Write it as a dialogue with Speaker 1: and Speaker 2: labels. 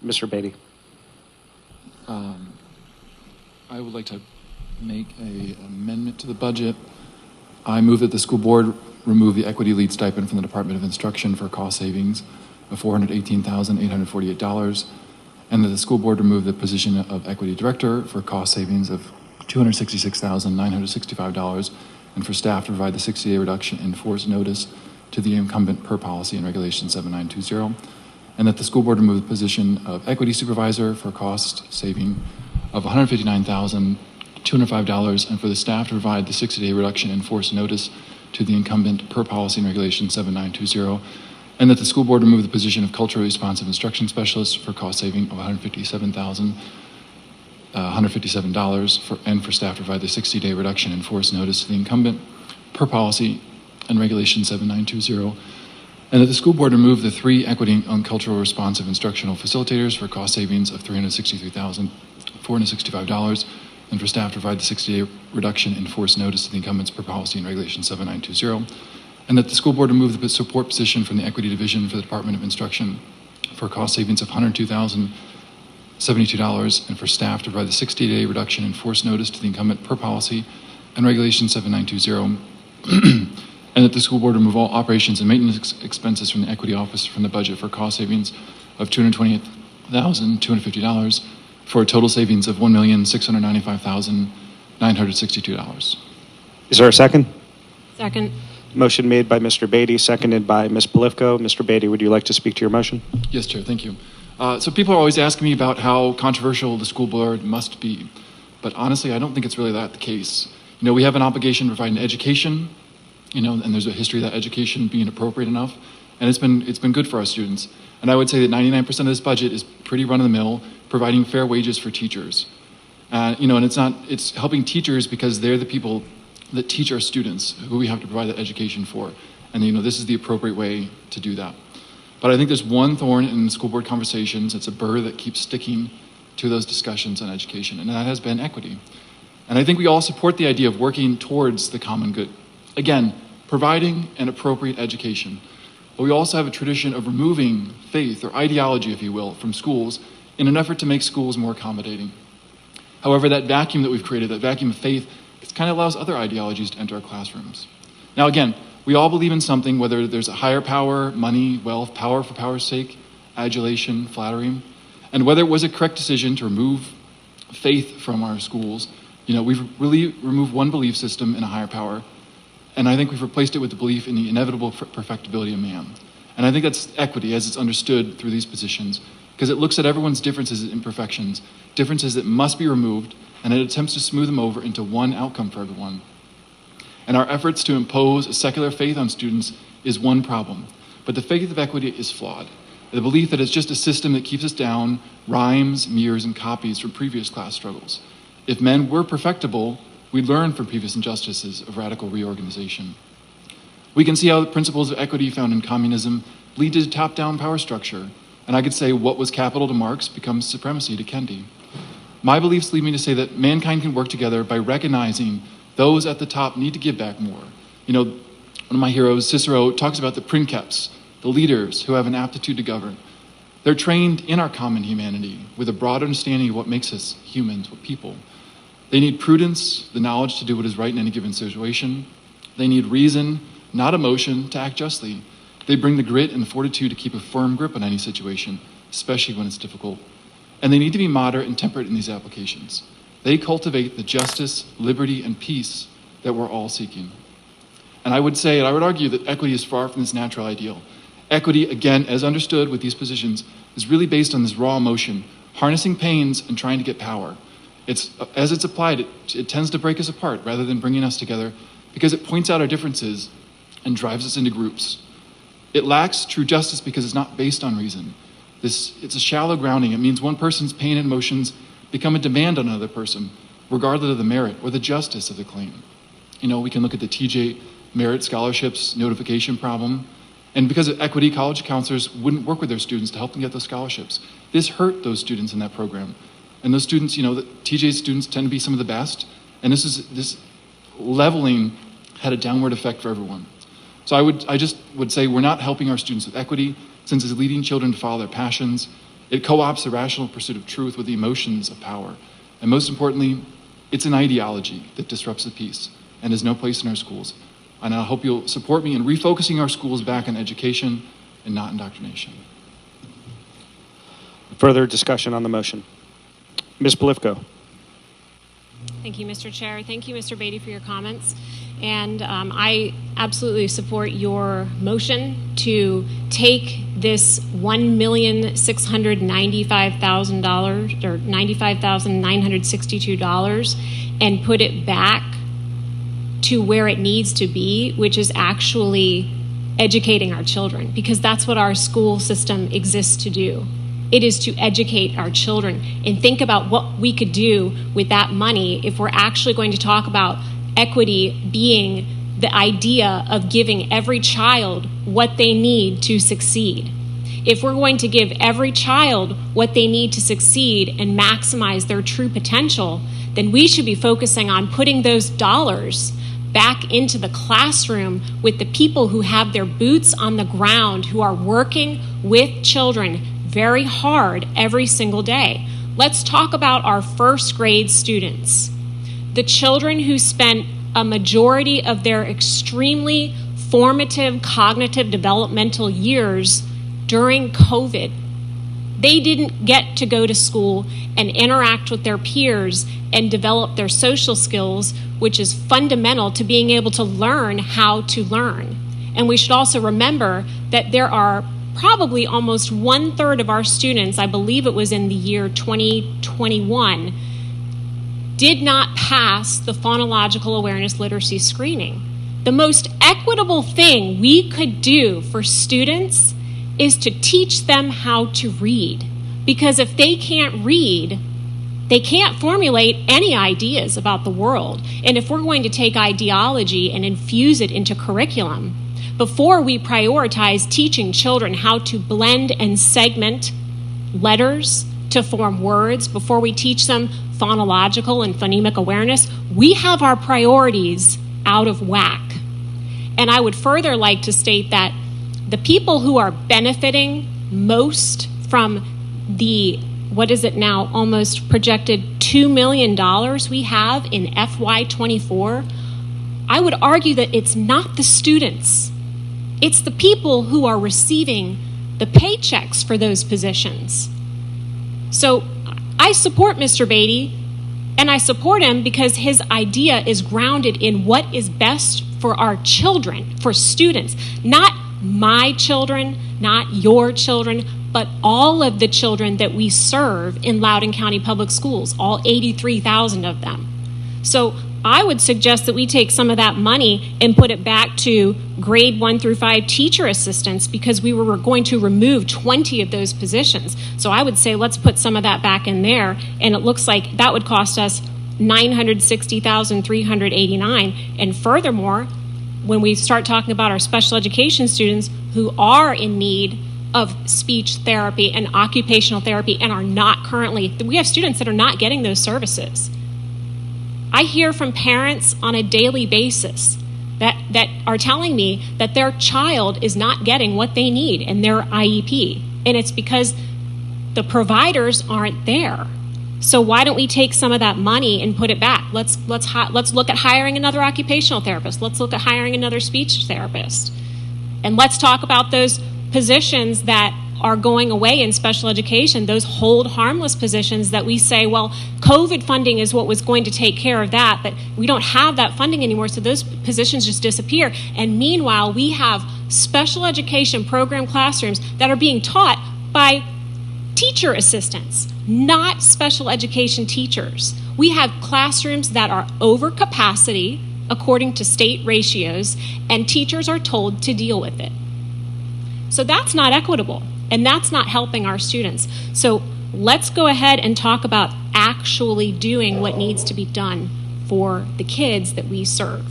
Speaker 1: Mr. Beatty.
Speaker 2: I would like to make an amendment to the budget. I move that the school board remove the equity lead stipend from the Department of Instruction for cost savings of $418,848, and that the school board remove the position of equity director for cost savings of $266,965, and for staff to provide the 60-day reduction in force notice to the incumbent per policy and regulation 7920, and that the school board remove the position of equity supervisor for cost saving of $159,205, and for the staff to provide the 60-day reduction in force notice to the incumbent per policy and regulation 7920, and that the school board remove the position of culturally responsive instruction specialist for cost saving of $157,157, and for staff to provide the 60-day reduction in force notice to the incumbent per policy and regulation 7920, and that the school board remove the 3 equity and cultural responsive instructional facilitators for cost savings of $363,465, and for staff to provide the 60-day reduction in force notice to the incumbents per policy and regulation 7920, and that the school board remove the support position from the equity division for the Department of Instruction for cost savings of $102,072, and for staff to provide the 60-day reduction in force notice to the incumbent per policy and regulation 7920, and that the school board remove all operations and maintenance expenses from the equity office from the budget for cost savings of $228,250, for a total savings of $1,695,962.
Speaker 1: Is there a second?
Speaker 3: Second.
Speaker 1: Motion made by Mr. Beatty, seconded by Ms. Polifko. Mr. Beatty, would you like to speak to your motion?
Speaker 2: Yes, Chair, thank you. So people are always asking me about how controversial the school board must be, but honestly, I don't think it's really that the case. We have an obligation to provide an education, and there's a history of that education being appropriate enough, and it's been good for our students. And I would say that 99% of this budget is pretty run-of-the-mill, providing fair wages for teachers. And it's helping teachers because they're the people that teach our students, who we have to provide that education for. And this is the appropriate way to do that. But I think there's one thorn in the school board conversations. It's a burr that keeps sticking to those discussions on education, and that has been equity. And I think we all support the idea of working towards the common good. Again, providing an appropriate education. But we also have a tradition of removing faith, or ideology, if you will, from schools in an effort to make schools more accommodating. However, that vacuum that we've created, that vacuum of faith, it kind of allows other ideologies to enter our classrooms. Now again, we all believe in something, whether there's a higher power, money, wealth, power for power's sake, adulation, flattery, and whether it was a correct decision to remove faith from our schools. We've really removed one belief system in a higher power, and I think we've replaced it with the belief in the inevitable perfectibility of man. And I think that's equity as it's understood through these positions, because it looks at everyone's differences and imperfections, differences that must be removed, and it attempts to smooth them over into one outcome for everyone. And our efforts to impose a secular faith on students is one problem, but the faith of equity is flawed. The belief that it's just a system that keeps us down rhymes, mirrors, and copies from previous class struggles. If men were perfectible, we'd learn from previous injustices of radical reorganization. We can see how the principles of equity found in communism lead to top-down power structure, and I could say what was capital to Marx becomes supremacy to Kennedy. My beliefs lead me to say that mankind can work together by recognizing those at the top need to give back more. One of my heroes, Cicero, talks about the princeps, the leaders who have an aptitude to govern. They're trained in our common humanity with a broad understanding of what makes us humans, what people. They need prudence, the knowledge to do what is right in any given situation. They need reason, not emotion, to act justly. They bring the grit and the fortitude to keep a firm grip on any situation, especially when it's difficult. And they need to be moderate and temperate in these applications. They cultivate the justice, liberty, and peace that we're all seeking. And I would argue that equity is far from this natural ideal. Equity, again, as understood with these positions, is really based on this raw emotion, harnessing pains and trying to get power. As it's applied, it tends to break us apart rather than bringing us together, because it points out our differences and drives us into groups. It lacks true justice because it's not based on reason. It's a shallow grounding. It means one person's pain and emotions become a demand on another person, regardless of the merit or the justice of the claim. We can look at the TJ Merit Scholarships notification problem, and because of equity, college counselors wouldn't work with their students to help them get those scholarships. This hurt those students in that program. And those students, the TJ students tend to be some of the best, and this leveling had a downward effect for everyone. So I just would say we're not helping our students with equity, since it's leading children to follow their passions. It co-opts the rational pursuit of truth with the emotions of power. And most importantly, it's an ideology that disrupts the peace and has no place in our schools. And I hope you'll support me in refocusing our schools back on education and not indoctrination.
Speaker 1: Further discussion on the motion. Ms. Polifko.
Speaker 3: Thank you, Mr. Chair. Thank you, Mr. Beatty, for your comments. And I absolutely support your motion to take this $1,695,000 or $95,962 and put it back to where it needs to be, which is actually educating our children, because that's what our school system exists to do. It is to educate our children and think about what we could do with that money if we're actually going to talk about equity being the idea of giving every child what they need to succeed. If we're going to give every child what they need to succeed and maximize their true potential, then we should be focusing on putting those dollars back into the classroom with the people who have their boots on the ground, who are working with children very hard every single day. Let's talk about our first grade students. The children who spent a majority of their extremely formative cognitive developmental years during COVID. They didn't get to go to school and interact with their peers and develop their social skills, which is fundamental to being able to learn how to learn. And we should also remember that there are probably almost 1/3 of our students, I believe it was in the year 2021, did not pass the phonological awareness literacy screening. The most equitable thing we could do for students is to teach them how to read. Because if they can't read, they can't formulate any ideas about the world. And if we're going to take ideology and infuse it into curriculum, before we prioritize teaching children how to blend and segment letters to form words, before we teach them phonological and phonemic awareness, we have our priorities out of whack. And I would further like to state that the people who are benefiting most from the, what is it now, almost projected $2 million we have in FY24, I would argue that it's not the students. It's the people who are receiving the paychecks for those positions. So I support Mr. Beatty, and I support him because his idea is grounded in what is best for our children, for students, not my children, not your children, but all of the children that we serve in Loudoun County Public Schools, all 83,000 of them. So I would suggest that we take some of that money and put it back to grade 1 through 5 teacher assistants, because we were going to remove 20 of those positions. So I would say let's put some of that back in there, and it looks like that would cost us $960,389. And furthermore, when we start talking about our special education students who are in need of speech therapy and occupational therapy and are not currently, we have students that are not getting those services. I hear from parents on a daily basis that are telling me that their child is not getting what they need in their IEP. And it's because the providers aren't there. So why don't we take some of that money and put it back? Let's look at hiring another occupational therapist. Let's look at hiring another speech therapist. And let's talk about those positions that are going away in special education, those hold harmless positions that we say, well, COVID funding is what was going to take care of that, but we don't have that funding anymore, so those positions just disappear. And meanwhile, we have special education program classrooms that are being taught by teacher assistants, not special education teachers. We have classrooms that are over capacity according to state ratios, and teachers are told to deal with it. So that's not equitable, and that's not helping our students. So let's go ahead and talk about actually doing what needs to be done for the kids that we serve.